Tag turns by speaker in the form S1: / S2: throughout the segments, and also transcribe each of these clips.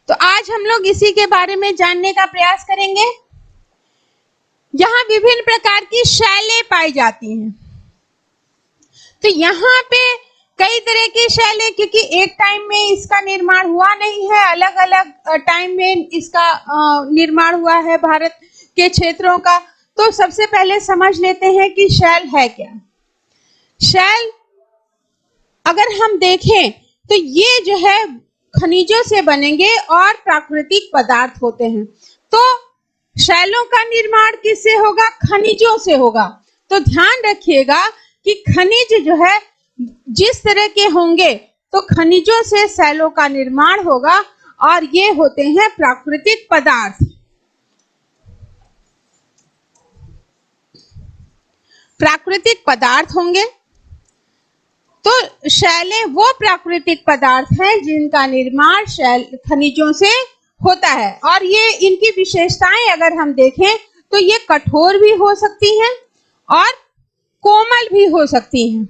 S1: तो आज हम लोग इसी के बारे में जानने का प्रयास करेंगे। यहाँ विभिन्न प्रकार की शैलें पाई जाती हैं। तो यहाँ पे कई तरह की शैलें, क्योंकि एक टाइम में इसका निर्माण हुआ नहीं है, अलग अलग टाइम में इसका निर्माण हुआ है भारत के क्षेत्रों का। तो सबसे पहले समझ लेते हैं कि शैल है क्या। शैल अगर हम देखें तो ये जो है खनिजों से बनेंगे और प्राकृतिक पदार्थ होते हैं। तो शैलों का निर्माण किससे होगा? खनिजों से होगा। तो ध्यान रखिएगा कि खनिज जो है जिस तरह के होंगे तो खनिजों से शैलों का निर्माण होगा, और ये होते हैं प्राकृतिक पदार्थ। प्राकृतिक पदार्थ होंगे तो शैलें वो प्राकृतिक पदार्थ हैं जिनका निर्माण शैल खनिजों से होता है। और ये इनकी विशेषताएं अगर हम देखें तो ये कठोर भी हो सकती हैं और कोमल भी हो सकती हैं।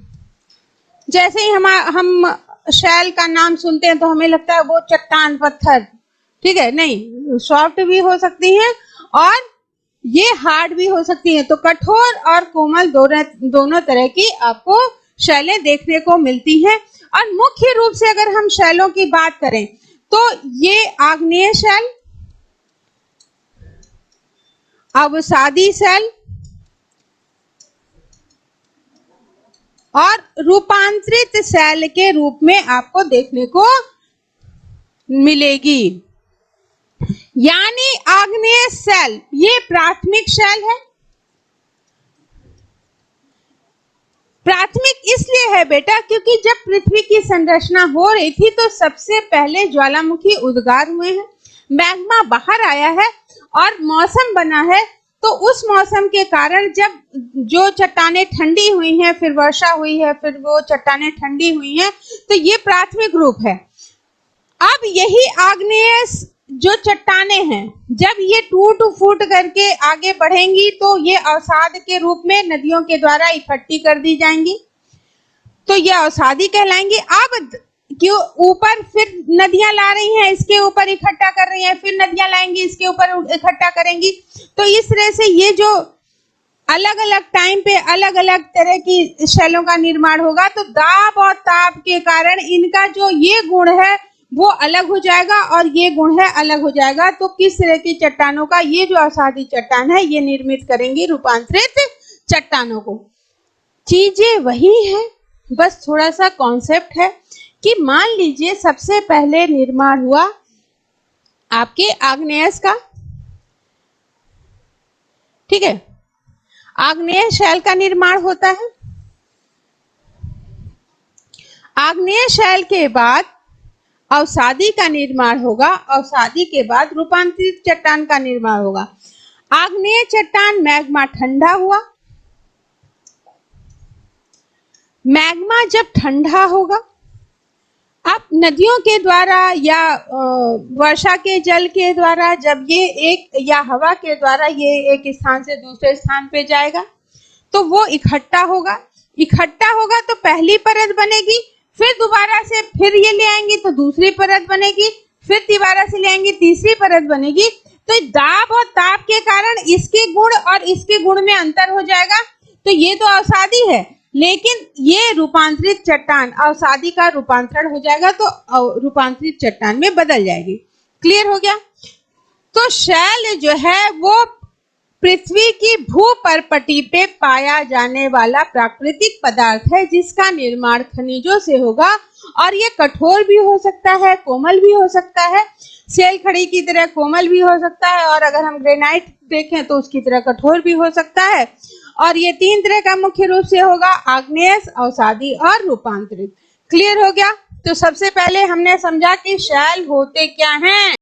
S1: जैसे ही हम शैल का नाम सुनते हैं तो हमें लगता है वो चट्टान पत्थर, ठीक है, नहीं, सॉफ्ट भी हो सकती हैं और ये हार्ड भी हो सकती हैं। तो कठोर और कोमल दोनों तरह की आपको शैलें देखने को मिलती हैं। और मुख्य रूप से अगर हम शैलों की बात करें तो ये आग्नेय शैल, अवसादी शैल और रूपांतरित शैल के रूप में आपको देखने को मिलेगी। यानी आग्नेय शैल ये प्राथमिक शैल है। प्राथमिक इसलिए है बेटा क्योंकि जब पृथ्वी की संरचना हो रही थी तो सबसे पहले ज्वालामुखी उद्गार हुए हैं, मैग्मा बाहर आया है और मौसम बना है। तो उस मौसम के कारण जब जो चट्टानें ठंडी हुई हैं, फिर वर्षा हुई है, फिर वो चट्टानें ठंडी हुई हैं, तो ये प्राथमिक रूप है। अब यही आग्नेय जो चट्टानें हैं जब ये टूट फूट करके आगे बढ़ेंगी तो ये अवसाद के रूप में नदियों के द्वारा इकट्ठी कर दी जाएंगी, तो ये अवसादी कहलाएंगी। अब क्यों ऊपर फिर नदियां ला रही हैं, इसके ऊपर इकट्ठा कर रही हैं, फिर नदियां लाएंगी, इसके ऊपर इकट्ठा करेंगी। तो इस तरह से ये जो अलग अलग टाइम पे अलग अलग तरह की शैलों का निर्माण होगा, तो दाब और ताप के कारण इनका जो ये गुण है वो अलग हो जाएगा और ये गुण है अलग हो जाएगा। तो किस तरह की चट्टानों का, ये जो अवसादी चट्टान है ये निर्मित करेंगी रूपांतरित चट्टानों को। चीजें वही है, बस थोड़ा सा कॉन्सेप्ट है कि मान लीजिए सबसे पहले निर्माण हुआ आपके आग्नेयस का, ठीक है, आग्नेय शैल का निर्माण होता है। आग्नेय शैल के बाद अवसादी का निर्माण होगा, अवसादी के बाद रूपांतरित चट्टान का निर्माण होगा। आग्नेय चट्टान मैग्मा ठंडा हुआ, मैग्मा जब ठंडा होगा, अब नदियों के द्वारा या वर्षा के जल के द्वारा जब ये एक, या हवा के द्वारा ये एक स्थान से दूसरे स्थान पे जाएगा तो वो इकट्ठा होगा। इकट्ठा होगा तो पहली परत बनेगी, फिर दोबारा से फिर ये ले आएंगे तो दूसरी परत बनेगी, फिर दोबारा से ले आएंगे तीसरी परत बनेगी। तो दाब और ताप के कारण इसके गुण और इसके गुण में अंतर हो जाएगा। तो ये तो अवसादी है, लेकिन ये रूपांतरित चट्टान अवसादी का रूपांतरण हो जाएगा तो रूपांतरित चट्टान में बदल जाएगी। क्लियर हो गया? तो शैल जो है वो पृथ्वी की भूपर्पटी पे पाया जाने वाला प्राकृतिक पदार्थ है जिसका निर्माण खनिजों से होगा, और ये कठोर भी हो सकता है, कोमल भी हो सकता है, सेल खड़ी की तरह कोमल भी हो सकता है, और अगर हम ग्रेनाइट देखें तो उसकी तरह कठोर भी हो सकता है। और ये तीन तरह का मुख्य रूप से होगा, आग्नेयस, अवसादी और रूपांतरित। क्लियर हो गया? तो सबसे पहले हमने समझा कि शैल होते क्या हैं।